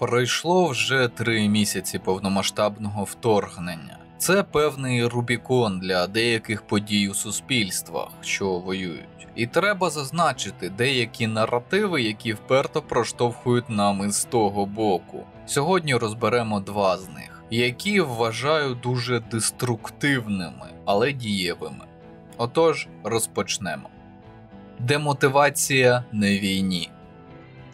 Пройшло вже 3 місяці повномасштабного вторгнення. Це певний Рубікон для деяких подій у суспільствах, що воюють. І треба зазначити деякі наративи, які вперто проштовхують нами з того боку. Сьогодні розберемо 2 з них, які вважаю дуже деструктивними, але дієвими. Отож, розпочнемо. Демотивація на війні.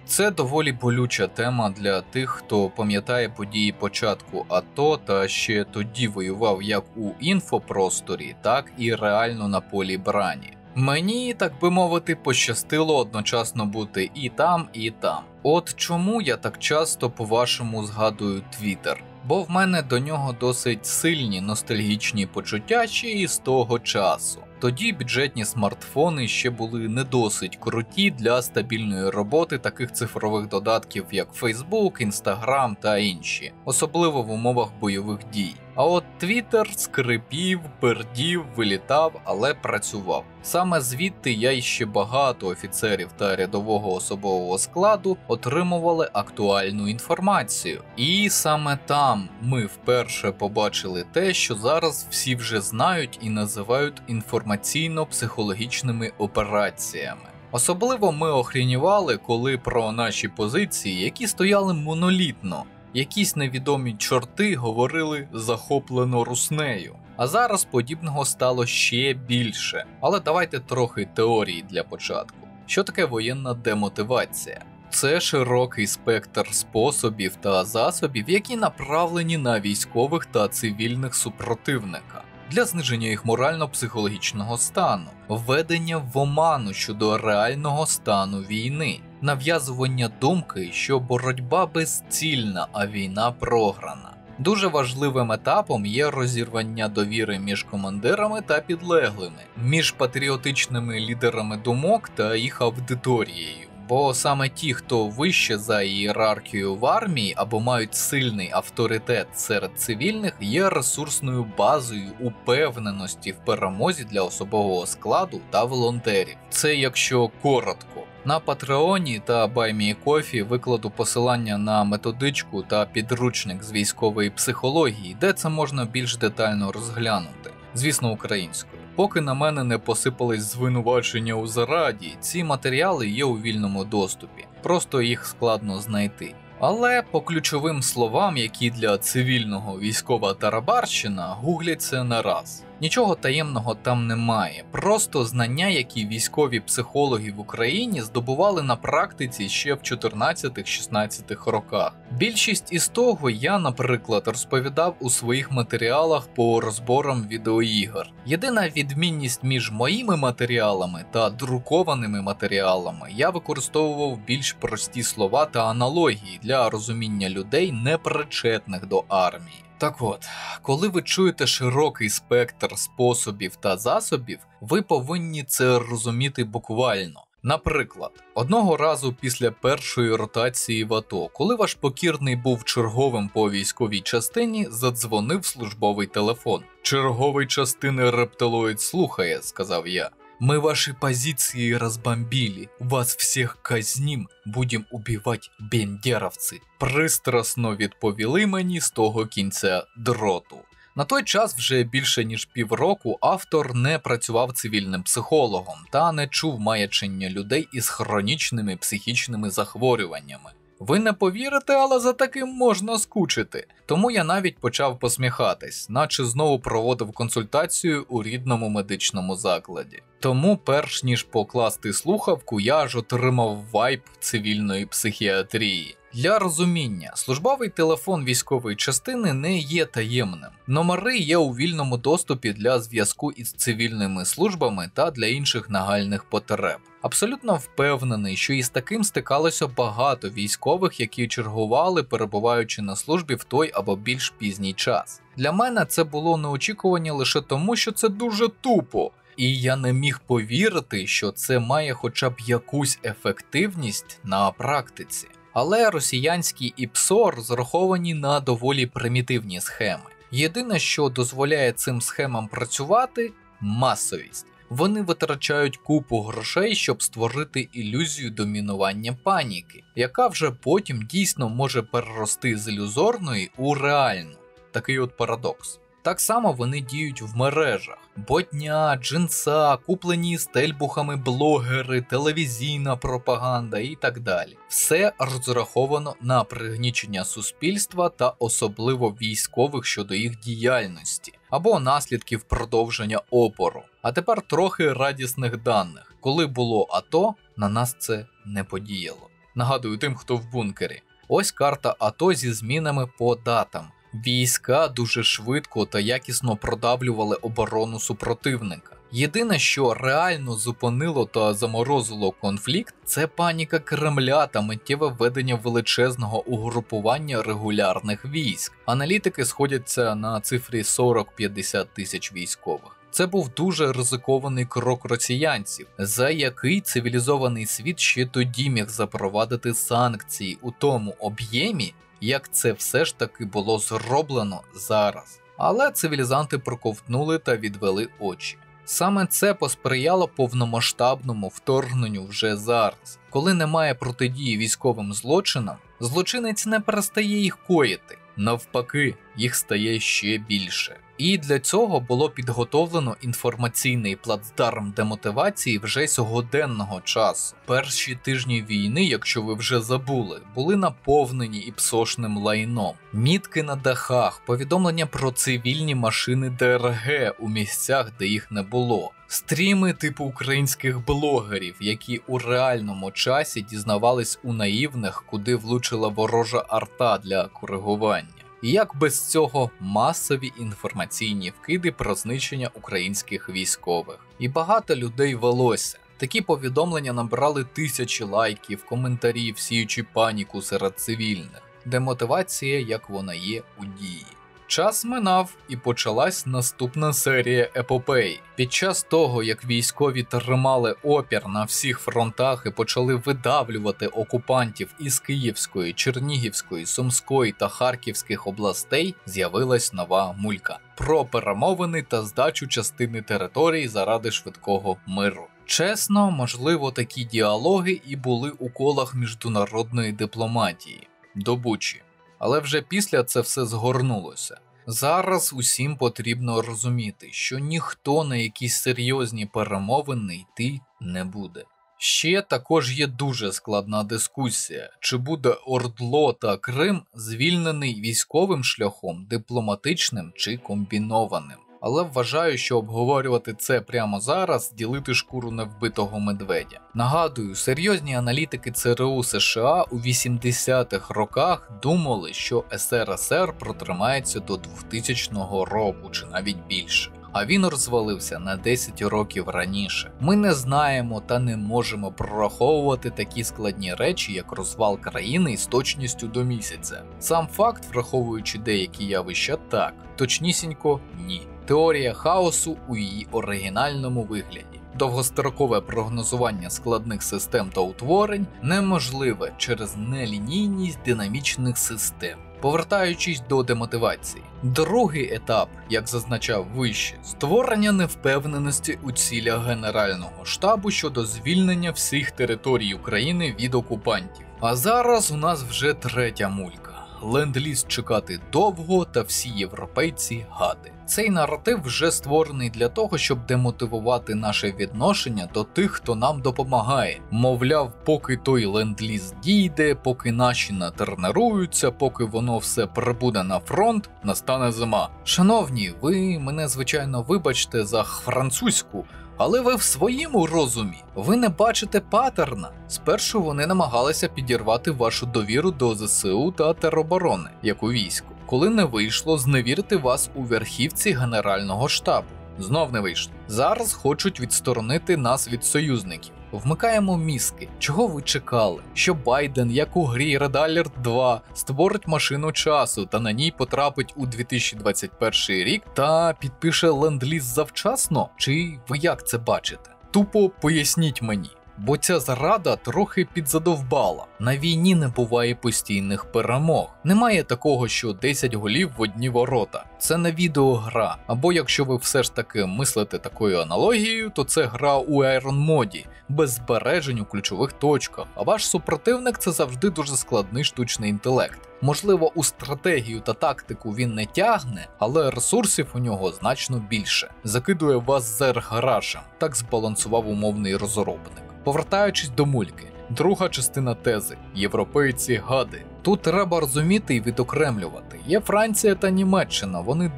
Це доволі болюча тема для тих, хто пам'ятає події початку АТО та ще тоді воював як у інфопросторі, так і реально на полі брані. Мені, так би мовити, пощастило одночасно бути і там, і там. От чому я так часто по-вашому згадую Твіттер? Бо в мене до нього досить сильні ностальгічні почуття ще і з того часу. Тоді бюджетні смартфони ще були не досить круті для стабільної роботи таких цифрових додатків, як Facebook, Instagram та інші, особливо в умовах бойових дій. А от Twitter скрипів, пердів, вилітав, але працював. Саме звідти я і ще багато офіцерів та рядового особового складу отримували актуальну інформацію. І саме там ми вперше побачили те, що зараз всі вже знають і називають інформаційно-психологічними операціями. Особливо ми охренівали, коли про наші позиції, які стояли монолітно, якісь невідомі чорти говорили захоплено руснею. А зараз подібного стало ще більше. Але давайте трохи теорії для початку. Що таке воєнна демотивація? Це широкий спектр способів та засобів, які направлені на військових та цивільних супротивника. Для зниження їх морально-психологічного стану, введення в оману щодо реального стану війни, нав'язування думки, що боротьба безцільна, а війна програна. Дуже важливим етапом є розірвання довіри між командирами та підлеглими, між патріотичними лідерами думок та їх аудиторією. Бо саме ті, хто вище за ієрархію в армії або мають сильний авторитет серед цивільних, є ресурсною базою упевненості в перемозі для особового складу та волонтерів. Це якщо коротко. На Патреоні та BuyMeCoffee викладу посилання на методичку та підручник з військової психології, де це можна більш детально розглянути. Звісно, українською. Поки на мене не посипались звинувачення у зраді, ці матеріали є у вільному доступі, просто їх складно знайти. Але по ключовим словам, які для цивільного військова тарабарщина, гугляться на раз. Нічого таємного там немає, просто знання, які військові психологи в Україні здобували на практиці ще в 14-16 роках. Більшість із того я, наприклад, розповідав у своїх матеріалах по розборам відеоігр. Єдина відмінність між моїми матеріалами та друкованими матеріалами, я використовував більш прості слова та аналогії для розуміння людей, непричетних до армії. Так от, коли ви чуєте широкий спектр способів та засобів, ви повинні це розуміти буквально. Наприклад, одного разу після першої ротації в АТО, коли ваш покірний був черговим по військовій частині, задзвонив службовий телефон. «Черговий частини рептилоїд слухає», – сказав я. «Мы ваши позиции разбомбили, вас всех казним, будем убивать бендеровці», – пристрасно відповіли мені з того кінця дроту. На той час вже більше ніж півроку автор не працював цивільним психологом та не чув маячення людей із хронічними психічними захворюваннями. Ви не повірите, але за таким можна скучити. Тому я навіть почав посміхатись, наче знову проводив консультацію у рідному медичному закладі. Тому перш ніж покласти слухавку, я аж отримав вайб цивільної психіатрії. Для розуміння, службовий телефон військової частини не є таємним. Номери є у вільному доступі для зв'язку із цивільними службами та для інших нагальних потреб. Абсолютно впевнений, що із таким стикалося багато військових, які чергували, перебуваючи на службі в той або більш пізній час. Для мене це було неочікування лише тому, що це дуже тупо. І я не міг повірити, що це має хоча б якусь ефективність на практиці. Але росіянські ІПСО розраховані на доволі примітивні схеми. Єдине, що дозволяє цим схемам працювати – масовість. Вони витрачають купу грошей, щоб створити ілюзію домінування паніки, яка вже потім дійсно може перерости з ілюзорної у реальну. Такий от парадокс. Так само вони діють в мережах. Ботня, джинса, куплені з тельбухами блогери, телевізійна пропаганда і так далі. Все розраховано на пригнічення суспільства та особливо військових щодо їх діяльності або наслідків продовження опору. А тепер трохи радісних даних. Коли було АТО, на нас це не подіяло. Нагадую тим, хто в бункері. Ось карта АТО зі змінами по датам. Війська дуже швидко та якісно продавлювали оборону супротивника. Єдине, що реально зупинило та заморозило конфлікт, це паніка Кремля та миттєве введення величезного угрупування регулярних військ. Аналітики сходяться на цифрі 40-50 тисяч військових. Це був дуже ризикований крок росіянців, за який цивілізований світ ще тоді міг запровадити санкції у тому об'ємі, як це все ж таки було зроблено зараз. Але цивілізанти проковтнули та відвели очі. Саме це посприяло повномасштабному вторгненню вже зараз. Коли немає протидії військовим злочинам, злочинець не перестає їх коїти. Навпаки, їх стає ще більше. І для цього було підготовлено інформаційний плацдарм демотивації вже сьогоденного часу. Перші тижні війни, якщо ви вже забули, були наповнені іпсошним лайном. Мітки на дахах, повідомлення про цивільні машини ДРГ у місцях, де їх не було. Стріми типу українських блогерів, які у реальному часі дізнавались у наївних, куди влучила ворожа арта для коригування. І як без цього масові інформаційні вкиди про знищення українських військових. І багато людей велося. Такі повідомлення набрали тисячі лайків, коментарів, сіючи паніку серед цивільних. Демотивація, як вона є у дії. Час минав і почалась наступна серія епопей. Під час того, як військові тримали опір на всіх фронтах і почали видавлювати окупантів із Київської, Чернігівської, Сумської та Харківських областей, з'явилась нова мулька про перемовини та здачу частини територій заради швидкого миру. Чесно, можливо, такі діалоги і були у колах міжнародної дипломатії. До Бучі. Але вже після це все згорнулося. Зараз усім потрібно розуміти, що ніхто на якісь серйозні перемовини йти не буде. Ще також є дуже складна дискусія, чи буде Ордло та Крим звільнений військовим шляхом, дипломатичним чи комбінованим. Але вважаю, що обговорювати це прямо зараз – ділити шкуру невбитого медведя. Нагадую, серйозні аналітики ЦРУ США у 80-х роках думали, що СРСР протримається до 2000 року чи навіть більше. А він розвалився на 10 років раніше. Ми не знаємо та не можемо прораховувати такі складні речі, як розвал країни з точністю до місяця. Сам факт, враховуючи деякі явища, так, точнісінько – ні. Теорія хаосу у її оригінальному вигляді. Довгострокове прогнозування складних систем та утворень неможливе через нелінійність динамічних систем. Повертаючись до демотивації. Другий етап, як зазначав вище, створення невпевненості у цілях Генерального штабу щодо звільнення всіх територій України від окупантів. А зараз у нас вже третя мулька. Ленд-ліз чекати довго та всі європейці гади. Цей наратив вже створений для того, щоб демотивувати наше відношення до тих, хто нам допомагає. Мовляв, поки той ленд-ліз дійде, поки наші натренуються, поки воно все прибуде на фронт, настане зима. Шановні, ви мене, звичайно, вибачте за французьку, але ви в своєму розумі, ви не бачите паттерна. Спершу вони намагалися підірвати вашу довіру до ЗСУ та тероборони, як у війську. Коли не вийшло, зневірити вас у верхівці Генерального штабу. Знов не вийшло. Зараз хочуть відсторонити нас від союзників. Вмикаємо мізки. Чого ви чекали? Що Байден, як у грі Red Alert 2, створить машину часу та на ній потрапить у 2021 рік та підпише ленд-ліз завчасно? Чи ви як це бачите? Тупо поясніть мені. бо ця зрада трохи підзадовбала. На війні не буває постійних перемог. Немає такого, що 10 голів в одні ворота. Це не відеогра. Або якщо ви все ж таки мислите такою аналогією, то це гра у Iron моді, без збережень у ключових точках, а ваш супротивник – це завжди дуже складний штучний інтелект. Можливо, у стратегію та тактику він не тягне, але ресурсів у нього значно більше. Закидує вас зерграшем, так збалансував умовний розробник. Повертаючись до мульки, друга частина тези – європейці гади. Тут треба розуміти і відокремлювати. Є Франція та Німеччина, вони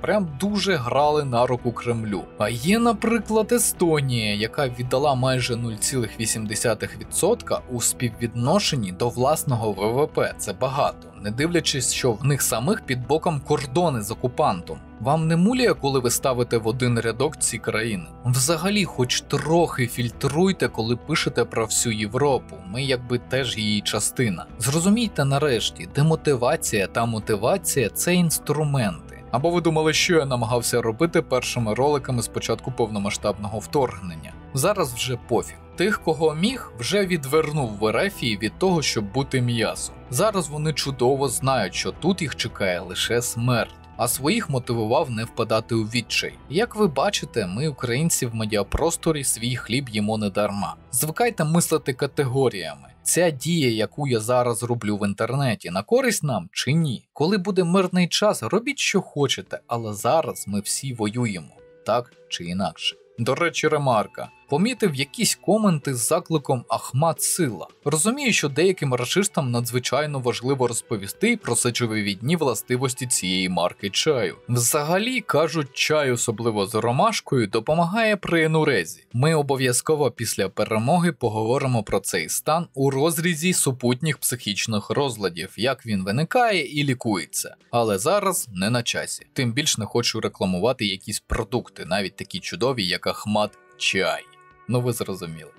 прям дуже грали на руку Кремлю. А є, наприклад, Естонія, яка віддала майже 0,8% у співвідношенні до власного ВВП. Це багато, не дивлячись, що в них самих під боком кордони з окупантом. Вам не муляє, коли ви ставите в один рядок ці країни? Взагалі, хоч трохи фільтруйте, коли пишете про всю Європу, ми якби теж її частина. Зрозумійте нарешті, демотивація та мотивація – це інструменти. Або ви думали, що я намагався робити першими роликами з початку повномасштабного вторгнення? Зараз вже пофіг. Тих, кого міг, вже відвернув в Ерефії від того, щоб бути м'ясом. Зараз вони чудово знають, що тут їх чекає лише смерть. А своїх мотивував не впадати у відчай. Як ви бачите, ми, українці, в медіапросторі свій хліб їмо не дарма. Звикайте мислити категоріями. Ця дія, яку я зараз роблю в інтернеті, на користь нам чи ні? Коли буде мирний час, робіть що хочете, але зараз ми всі воюємо. Так чи інакше. До речі, ремарка. Помітив якісь коменти з закликом «Ахмат сила». Розумію, що деяким рашистам надзвичайно важливо розповісти про сечовивідні властивості цієї марки чаю. Взагалі, кажуть, чай, особливо з ромашкою, допомагає при енурезі. Ми обов'язково після перемоги поговоримо про цей стан у розрізі супутніх психічних розладів, як він виникає і лікується. Але зараз не на часі. Тим більш не хочу рекламувати якісь продукти, навіть такі чудові, як Ахмат чай. Ну ви зрозуміли.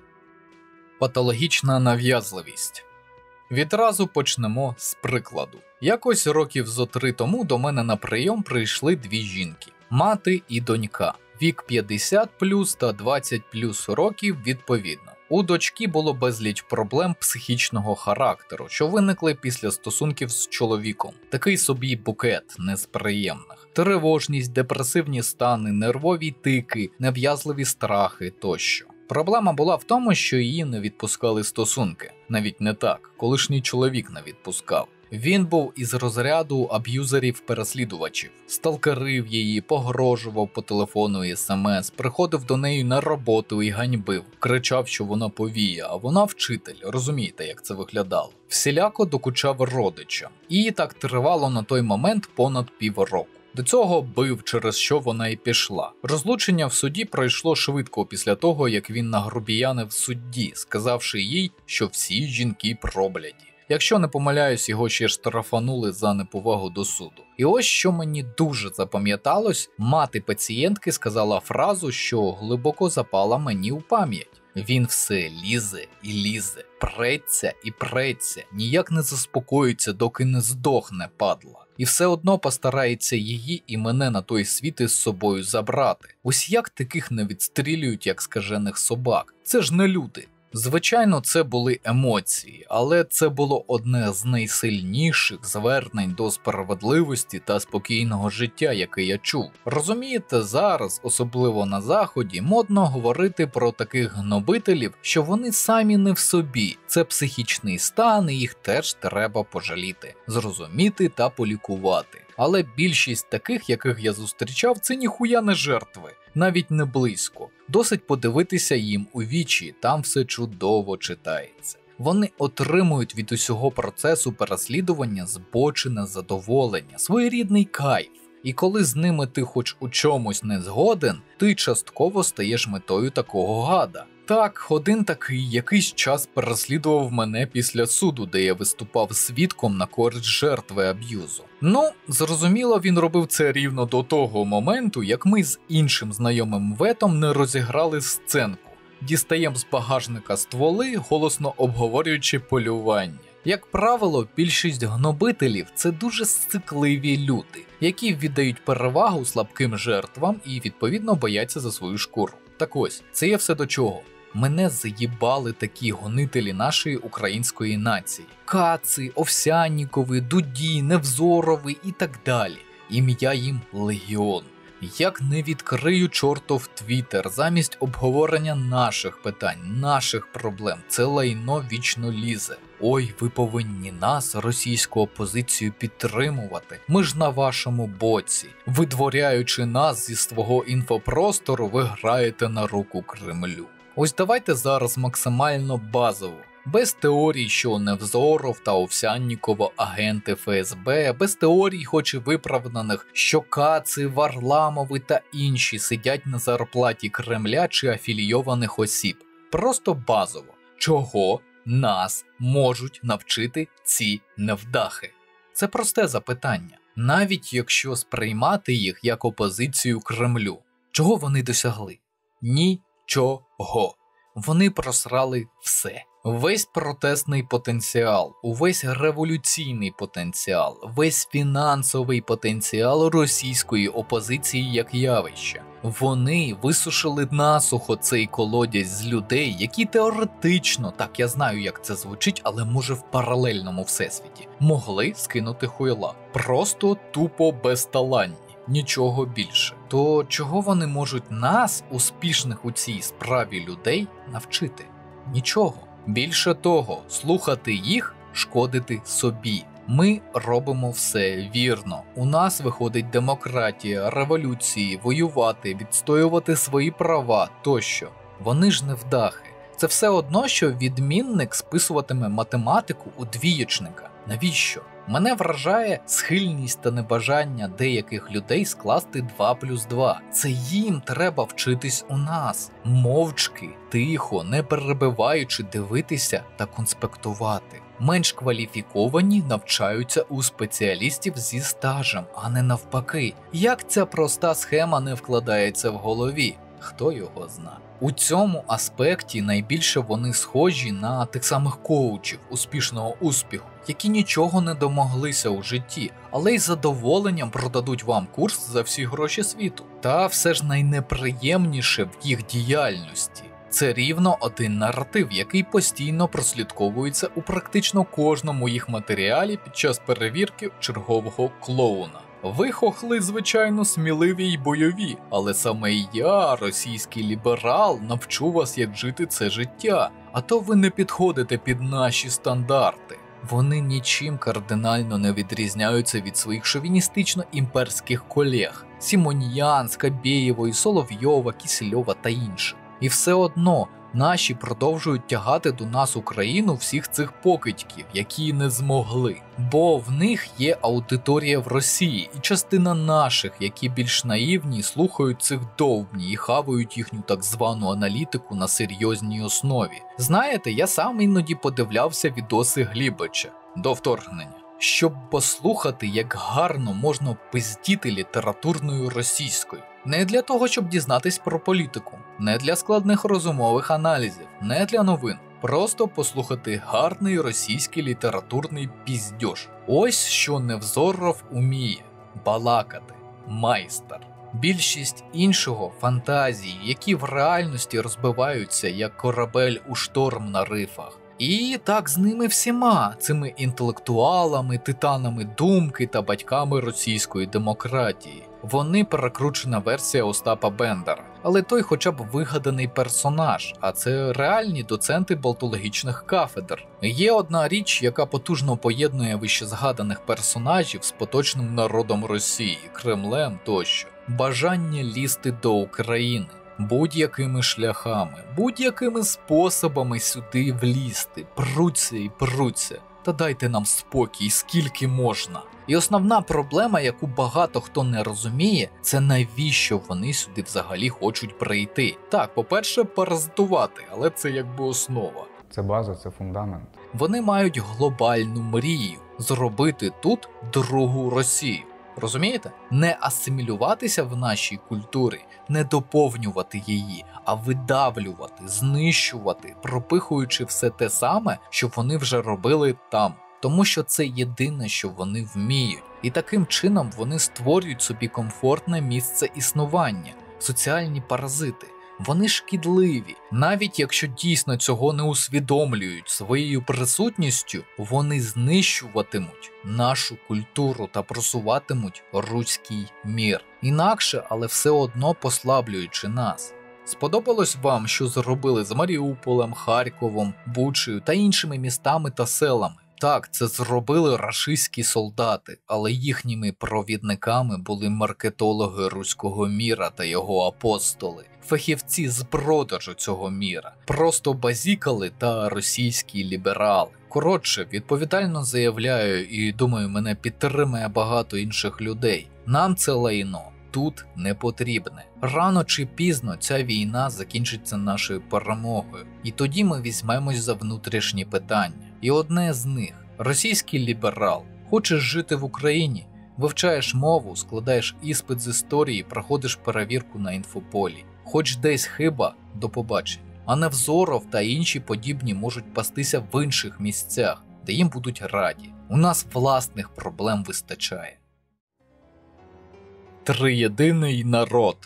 Патологічна нав'язливість. Відразу почнемо з прикладу. Якось років зо 3 тому до мене на прийом прийшли дві жінки. Мати і донька. Вік 50+ та 20+ років відповідно. У дочки було безліч проблем психічного характеру, що виникли після стосунків з чоловіком. Такий собі букет не з приємних. Тривожність, депресивні стани, нервові тики, нав'язливі страхи тощо. Проблема була в тому, що її не відпускали стосунки. Навіть не так, колишній чоловік не відпускав. Він був із розряду аб'юзерів-переслідувачів. Сталкерив її, погрожував по телефону і смс, приходив до неї на роботу і ганьбив. Кричав, що вона повія, а вона вчитель. Розумієте, як це виглядало? Всіляко докучав родичам. І так тривало на той момент понад півроку. До цього бив, через що вона і пішла. Розлучення в суді пройшло швидко після того, як він нагрубіянив судді, сказавши їй, що всі жінки пробляді. Якщо не помиляюсь, його ще штрафанули за неповагу до суду. І ось що мені дуже запам'яталось, мати пацієнтки сказала фразу, що глибоко запала мені у пам'ять. Він все лізе і лізе, преться і преться, ніяк не заспокоїться, доки не здохне, падла. І все одно постарається її і мене на той світ із собою забрати. Ось як таких не відстрілюють, як скажених собак. Це ж не люди. Звичайно, це були емоції, але це було одне з найсильніших звернень до справедливості та спокійного життя, яке я чув. Розумієте, зараз, особливо на Заході, модно говорити про таких гнобителів, що вони самі не в собі. Це психічний стан, і їх теж треба пожаліти, зрозуміти та полікувати. Але більшість таких, яких я зустрічав, це ніхуя не жертви, навіть не близько. Досить подивитися їм у вічі, там все чудово читається. Вони отримують від усього процесу переслідування збочене задоволення, своєрідний кайф. І коли з ними ти хоч у чомусь не згоден, ти частково стаєш метою такого гада. Так, один такий якийсь час переслідував мене після суду, де я виступав свідком на користь жертви аб'юзу. Ну, зрозуміло, він робив це рівно до того моменту, як ми з іншим знайомим ветом не розіграли сценку. Дістаємо з багажника стволи, голосно обговорюючи полювання. Як правило, більшість гнобителів – це дуже сцикливі люди, які віддають перевагу слабким жертвам і, відповідно, бояться за свою шкуру. Так ось, це є все до чого. Мене заїбали такі гонителі нашої української нації. Каци, Овсяннікови, Дуді, Невзорови і так далі. Ім'я їм легіон. Як не відкрию чортов твіттер, замість обговорення наших питань, наших проблем, це лайно вічно лізе. Ой, ви повинні нас, російську опозицію, підтримувати. Ми ж на вашому боці. Видворяючи нас зі свого інфопростору, ви граєте на руку Кремлю. Ось давайте зараз максимально базово. Без теорій, що Невзоров та Овсяннікова агенти ФСБ, без теорій, хоч і виправданих, що Каци, Варламови та інші сидять на зарплаті Кремля чи афілійованих осіб. Просто базово. Чого нас можуть навчити ці невдахи? Це просте запитання. Навіть якщо сприймати їх як опозицію Кремлю. Чого вони досягли? Нічого. Вони просрали все. Весь протестний потенціал, увесь революційний потенціал, весь фінансовий потенціал російської опозиції як явища. Вони висушили насухо цей колодязь з людей, які теоретично, так я знаю як це звучить, але може в паралельному всесвіті, могли скинути хуйла. Просто тупо безталанні. Нічого більше. То чого вони можуть нас, успішних у цій справі людей, навчити? Нічого. Більше того, слухати їх – шкодити собі. Ми робимо все вірно. У нас виходить демократія, революції, воювати, відстоювати свої права тощо. Вони ж невдахи. Це все одно, що відмінник списуватиме математику у двієчника. Навіщо? Мене вражає схильність та небажання деяких людей скласти 2 плюс 2. Це їм треба вчитись у нас. Мовчки, тихо, не перебиваючи дивитися та конспектувати. Менш кваліфіковані навчаються у спеціалістів зі стажем, а не навпаки. Як ця проста схема не вкладається в голові? Хто його зна? У цьому аспекті найбільше вони схожі на тих самих коучів успішного успіху, які нічого не домоглися у житті, але й з задоволенням продадуть вам курс за всі гроші світу. Та все ж найнеприємніше в їх діяльності – це рівно один наратив, який постійно прослідковується у практично кожному їх матеріалі під час перевірки чергового клоуна. Ви, хохли, звичайно, сміливі й бойові, але саме я, російський ліберал, навчу вас, як жити це життя, а то ви не підходите під наші стандарти. Вони нічим кардинально не відрізняються від своїх шовіністично-імперських колег – Сімоньян, Скабєєвої, Соловйова, Кісельова та інших. І все одно наші продовжують тягати до нас Україну всіх цих покидьків, які не змогли. Бо в них є аудиторія в Росії і частина наших, які більш наївні, слухають цих довбні і хавають їхню так звану аналітику на серйозній основі. Знаєте, я сам іноді подивлявся відоси Глібича до вторгнення, щоб послухати, як гарно можна пиздіти літературною російською. Не для того, щоб дізнатись про політику, не для складних розумових аналізів, не для новин. Просто послухати гарний російський літературний піздьош. Ось що Невзоров уміє – балакати, майстер. Більшість іншого – фантазії, які в реальності розбиваються, як корабель у шторм на рифах. І так з ними всіма, цими інтелектуалами, титанами думки та батьками російської демократії. Вони перекручена версія Остапа Бендера, але той хоча б вигаданий персонаж, а це реальні доценти болтологічних кафедр. Є одна річ, яка потужно поєднує вищезгаданих персонажів з поточним народом Росії, Кремлем тощо. Бажання лізти до України. Будь-якими шляхами, будь-якими способами сюди влізти, пруться і пруться. Та дайте нам спокій, скільки можна. І основна проблема, яку багато хто не розуміє, це навіщо вони сюди взагалі хочуть прийти. Так, по-перше, паразитувати, але це якби основа. Це база, це фундамент. Вони мають глобальну мрію – зробити тут другу Росію. Розумієте? Не асимілюватися в нашій культурі, не доповнювати її, а видавлювати, знищувати, пропихуючи все те саме, що вони вже робили там. Тому що це єдине, що вони вміють. І таким чином вони створюють собі комфортне місце існування, соціальні паразити. Вони шкідливі. Навіть якщо дійсно цього не усвідомлюють своєю присутністю, вони знищуватимуть нашу культуру та просуватимуть руський мір. Інакше, але все одно послаблюючи нас. Сподобалось вам, що зробили з Маріуполем, Харковом, Бучею та іншими містами та селами? Так, це зробили рашистські солдати, але їхніми провідниками були маркетологи руського міра та його апостоли, фахівці з продажу цього міра, просто базікали та російські ліберали. Коротше, відповідально заявляю і думаю, мене підтримує багато інших людей. Нам це лайно тут не потрібне. Рано чи пізно ця війна закінчиться нашою перемогою, і тоді ми візьмемось за внутрішні питання. І одне з них – російський ліберал. Хочеш жити в Україні? Вивчаєш мову, складаєш іспит з історії, проходиш перевірку на інфополі. Хоч десь хиба – до побачення. А Невзоров та інші подібні можуть пастися в інших місцях, де їм будуть раді. У нас власних проблем вистачає. Триєдиний народ.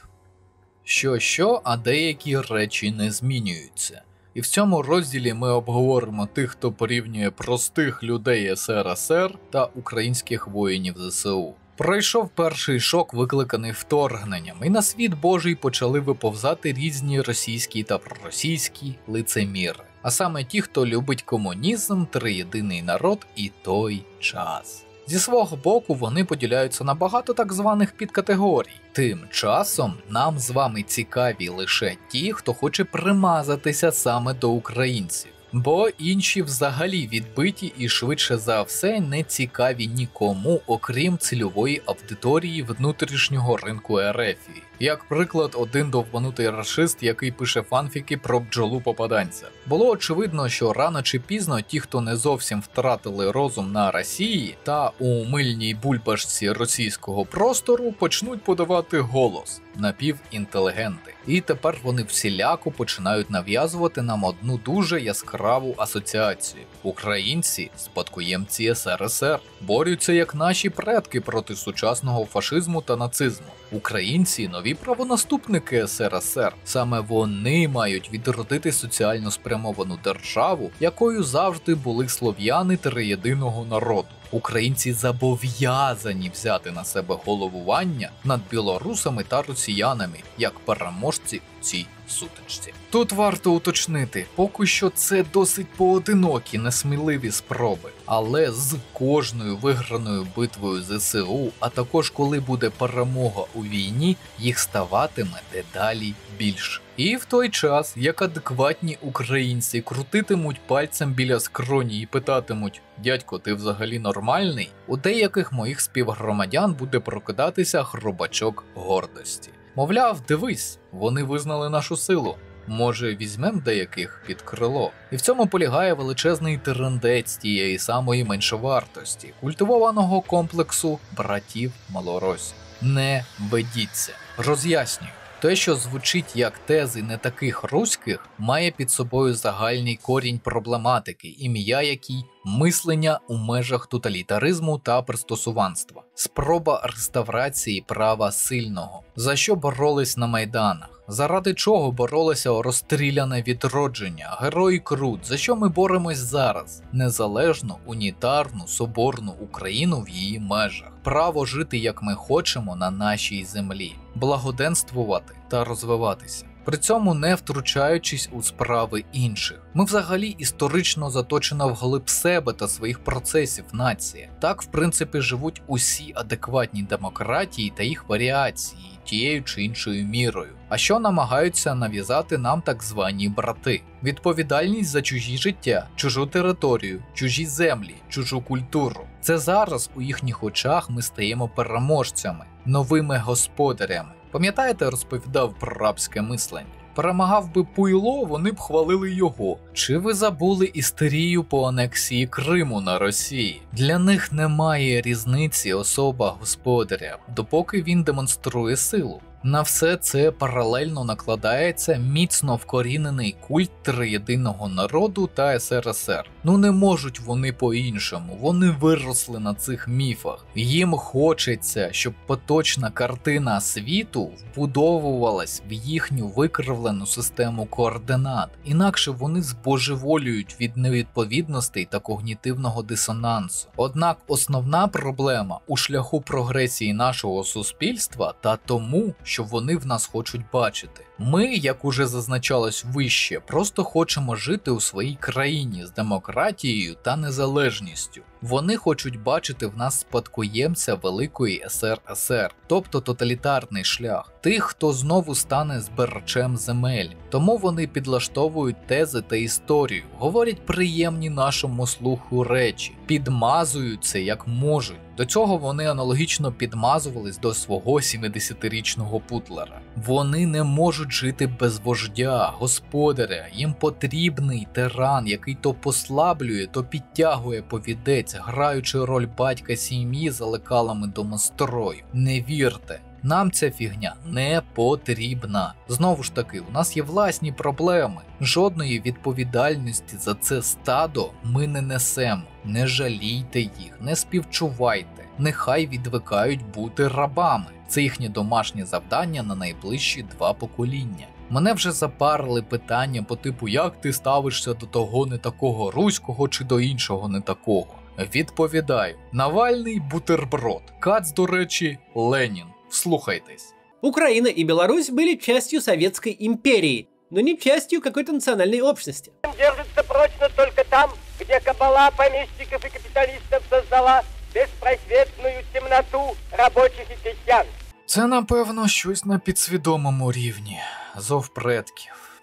Що, а деякі речі не змінюються. І в цьому розділі ми обговоримо тих, хто порівнює простих людей СРСР та українських воїнів ЗСУ. Пройшов перший шок, викликаний вторгненням, і на світ Божий почали виповзати різні російські та проросійські лицеміри. А саме ті, хто любить комунізм, триєдиний народ і той час. Зі свого боку вони поділяються на багато так званих підкатегорій. Тим часом нам з вами цікаві лише ті, хто хоче примазатися саме до українців. Бо інші взагалі відбиті і швидше за все не цікаві нікому, окрім цільової аудиторії внутрішнього ринку Ерефії. Як приклад, один довбанутий рашист, який пише фанфіки про бджолу-попаданця. Було очевидно, що рано чи пізно ті, хто не зовсім втратили розум на Росії та у мильній бульбашці російського простору, почнуть подавати голос – напівінтелігенти. І тепер вони всіляко починають нав'язувати нам одну дуже яскраву асоціацію. Українці – спадкоємці СРСР, борються як наші предки проти сучасного фашизму та нацизму. Українці – нові правонаступники СРСР. Саме вони мають відродити соціально спрямовану державу, якою завжди були слов'яни триєдиного народу. Українці зобов'язані взяти на себе головування над білорусами та росіянами, як переможці у цій сутичці. Тут варто уточнити, поки що це досить поодинокі, несміливі спроби, але з кожною виграною битвою ЗСУ, а також коли буде перемога у війні, їх ставатиме дедалі більше. І в той час, як адекватні українці крутитимуть пальцем біля скроні і питатимуть: «Дядько, ти взагалі нормальний?», у деяких моїх співгромадян буде прокидатися хробачок гордості. Мовляв, дивись, вони визнали нашу силу. Може, візьмем деяких під крило? І в цьому полягає величезний трендець тієї самої меншовартості, культивованого комплексу братів малоросів. Не ведіться. Роз'яснюю. Те, що звучить як тези не таких руських, має під собою загальний корінь проблематики, ім'я якій – мислення у межах тоталітаризму та пристосуванства. Спроба реставрації права сильного. За що боролись на майданах? Заради чого боролося розстріляне відродження, герой Крут? За що ми боремось зараз? Незалежну, унітарну, соборну Україну в її межах. Право жити як ми хочемо на нашій землі. Благоденствувати та розвиватися. При цьому не втручаючись у справи інших. Ми взагалі історично заточена вглиб себе та своїх процесів нація. Так, в принципі, живуть усі адекватні демократії та їх варіації тією чи іншою мірою. А що намагаються нав'язати нам так звані брати? Відповідальність за чужі життя, чужу територію, чужі землі, чужу культуру. Це зараз у їхніх очах ми стаємо переможцями, новими господарями. Пам'ятаєте, розповідав про рабське мислення? Перемагав би Пуйло, вони б хвалили його. Чи ви забули істерію по анексії Криму на Росії? Для них немає різниці особа господаря, допоки він демонструє силу. На все це паралельно накладається міцно вкорінений культ триєдиного народу та СРСР. Ну не можуть вони по-іншому, вони виросли на цих міфах. Їм хочеться, щоб поточна картина світу вбудовувалась в їхню викривлену систему координат, інакше вони збожеволюють від невідповідностей та когнітивного дисонансу. Однак основна проблема у шляху прогресії нашого суспільства та тому, що вони в нас хочуть бачити. Ми, як уже зазначалось вище, просто хочемо жити у своїй країні з демократією та незалежністю. Вони хочуть бачити в нас спадкоємця Великої СРСР, тобто тоталітарний шлях, тих, хто знову стане збирачем земель. Тому вони підлаштовують тези та історію, говорять приємні нашому слуху речі, підмазуються як можуть. До цього вони аналогічно підмазувались до свого 70-річного Путлера. Вони не можуть жити без вождя, господаря, їм потрібний тиран, який то послаблює, то підтягує повідець, граючи роль батька сім'ї за лекалами домострою. Не вірте. Нам ця фігня не потрібна. Знову ж таки, у нас є власні проблеми. Жодної відповідальності за це стадо ми не несемо. Не жалійте їх, не співчувайте. Нехай відвикають бути рабами. Це їхнє домашнє завдання на найближчі 2 покоління. Мене вже запарили питання по типу, як ти ставишся до того не такого руського чи до іншого не такого. Відповідаю, Навальний – бутерброд. Кац, до речі, Ленін. Вслухайтесь. Украина и Беларусь были частью Советской империи, но не частью какой-то национальной общности. Держится прочно только там, где кабала помещиков и капиталистов создала беспросветную темноту рабочих и крестьян. Це, напевно, щось на підсвідомому рівні. Зов предків.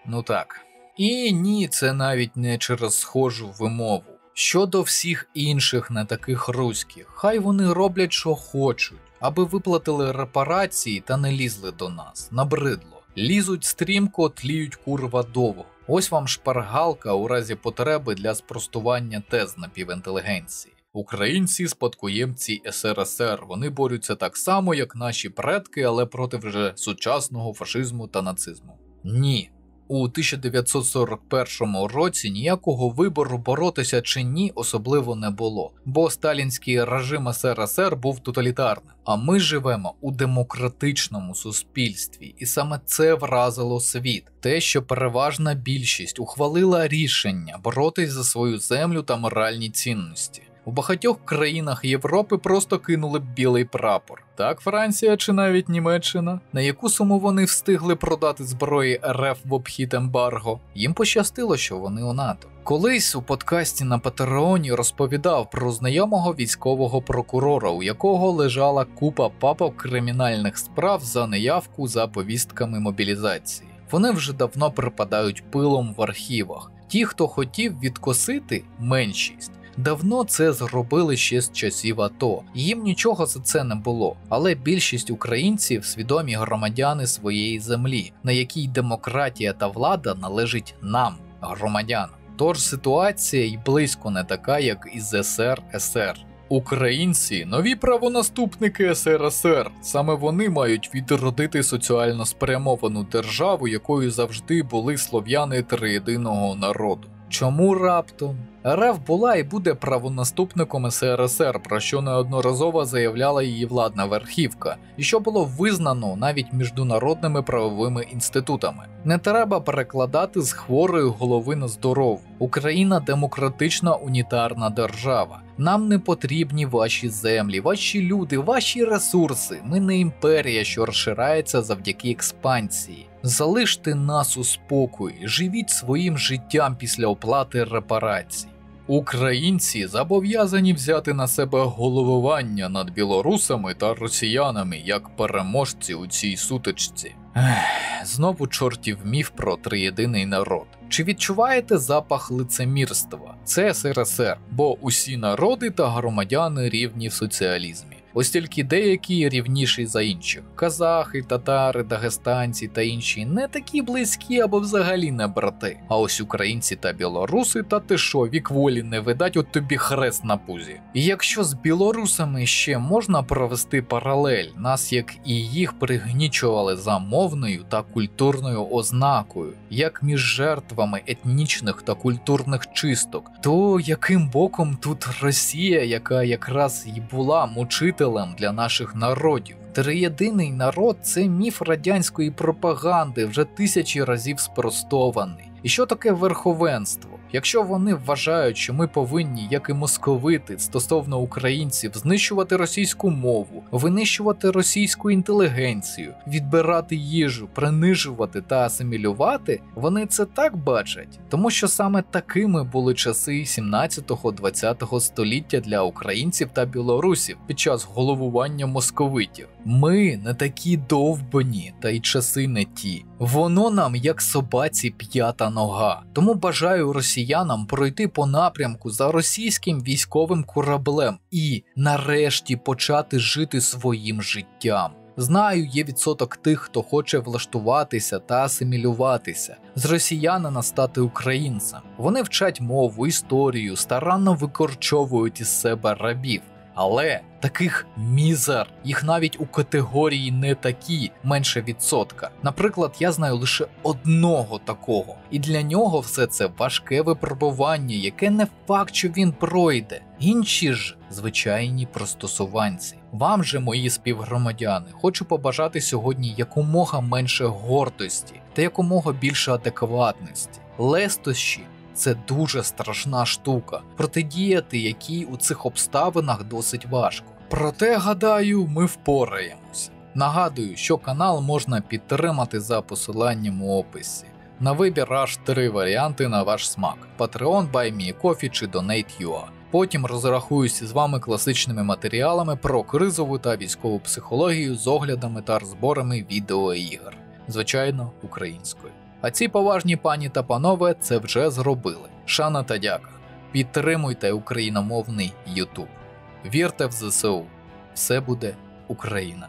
Ну так. І ні, це навіть не через схожу вимову. Щодо всіх інших не таких руських, хай вони роблять, що хочуть, аби виплатили репарації та не лізли до нас. Набридло. Лізуть стрімко, тліють курва довго. Ось вам шпаргалка у разі потреби для спростування тез напівінтелігенції. Українці – спадкоємці СРСР, вони борються так само, як наші предки, але проти вже сучасного фашизму та нацизму. Ні. У 1941 році ніякого вибору боротися чи ні особливо не було, бо сталінський режим СРСР був тоталітарним. А ми живемо у демократичному суспільстві, і саме це вразило світ. Те, що переважна більшість ухвалила рішення боротись за свою землю та моральні цінності. У багатьох країнах Європи просто кинули б білий прапор. Так Франція чи навіть Німеччина? На яку суму вони встигли продати зброї РФ в обхід ембарго? Їм пощастило, що вони у НАТО. Колись у подкасті на Патреоні розповідав про знайомого військового прокурора, у якого лежала купа папок кримінальних справ за неявку за повістками мобілізації. Вони вже давно припадають пилом в архівах. Ті, хто хотів відкосити – меншість. Давно це зробили ще з часів АТО, їм нічого за це не було, але більшість українців – свідомі громадяни своєї землі, на якій демократія та влада належить нам, громадянам. Тож ситуація й близько не така, як із СРСР. Українці – нові правонаступники СРСР. Саме вони мають відродити соціально спрямовану державу, якою завжди були слов'яни триєдиного народу. Чому раптом? РФ була і буде правонаступником СРСР, про що неодноразово заявляла її владна верхівка, і що було визнано навіть міжнародними правовими інститутами. Не треба перекладати з хворої голови на здорову. Україна – демократична унітарна держава. Нам не потрібні ваші землі, ваші люди, ваші ресурси. Ми не імперія, що розширається завдяки експансії. Залиште нас у спокої, живіть своїм життям після оплати репарацій. Українці зобов'язані взяти на себе головування над білорусами та росіянами як переможці у цій сутичці. Знову чортів міф про триєдиний народ. Чи відчуваєте запах лицемірства? Це СРСР, бо усі народи та громадяни рівні в соціалізмі. Ось тільки деякі рівніші за інших. Казахи, татари, дагестанці та інші не такі близькі або взагалі не брати. А ось українці та білоруси, та ти що, вік волі не видать, от тобі хрест на пузі. І якщо з білорусами ще можна провести паралель, нас як і їх пригнічували за мовною та культурною ознакою, як між жертвами етнічних та культурних чисток, то яким боком тут Росія, яка якраз і була мучителем для наших народів? Триєдиний народ – це міф радянської пропаганди, вже тисячі разів спростований. І що таке верховенство? Якщо вони вважають, що ми повинні, як і московити, стосовно українців, знищувати російську мову, винищувати російську інтелігенцію, відбирати їжу, принижувати та асимілювати, вони це так бачать. Тому що саме такими були часи 17-20 століття для українців та білорусів під час головування московитів. Ми не такі довбані, та й часи не ті. Воно нам як собаці п'ята нога. Тому бажаю росіянам пройти по напрямку за російським військовим кораблем і нарешті почати жити своїм життям. Знаю, є відсоток тих, хто хоче влаштуватися та асимілюватися, з росіянина стати українцем. Вони вчать мову, історію, старанно викорчовують із себе рабів. Але таких мізер, їх навіть у категорії не такі, менше відсотка. Наприклад, я знаю лише одного такого, і для нього все це важке випробування, яке не факт, що він пройде. Інші ж звичайні простосуванці. Вам же, мої співгромадяни, хочу побажати сьогодні якомога менше гордості та якомога більше адекватності. Лестощі – це дуже страшна штука, протидіяти якій у цих обставинах досить важко. Проте, гадаю, ми впораємося. Нагадую, що канал можна підтримати за посиланням у описі. На вибір аж 3 варіанти на ваш смак – Patreon, BuyMeACoffee чи Donate.ua. Потім розрахуюся з вами класичними матеріалами про кризову та військову психологію з оглядами та розборами відеоігр. Звичайно, українською. А ці поважні пані та панове це вже зробили. Шана та дяка. Підтримуйте україномовний YouTube. Вірте в ЗСУ. Все буде Україна.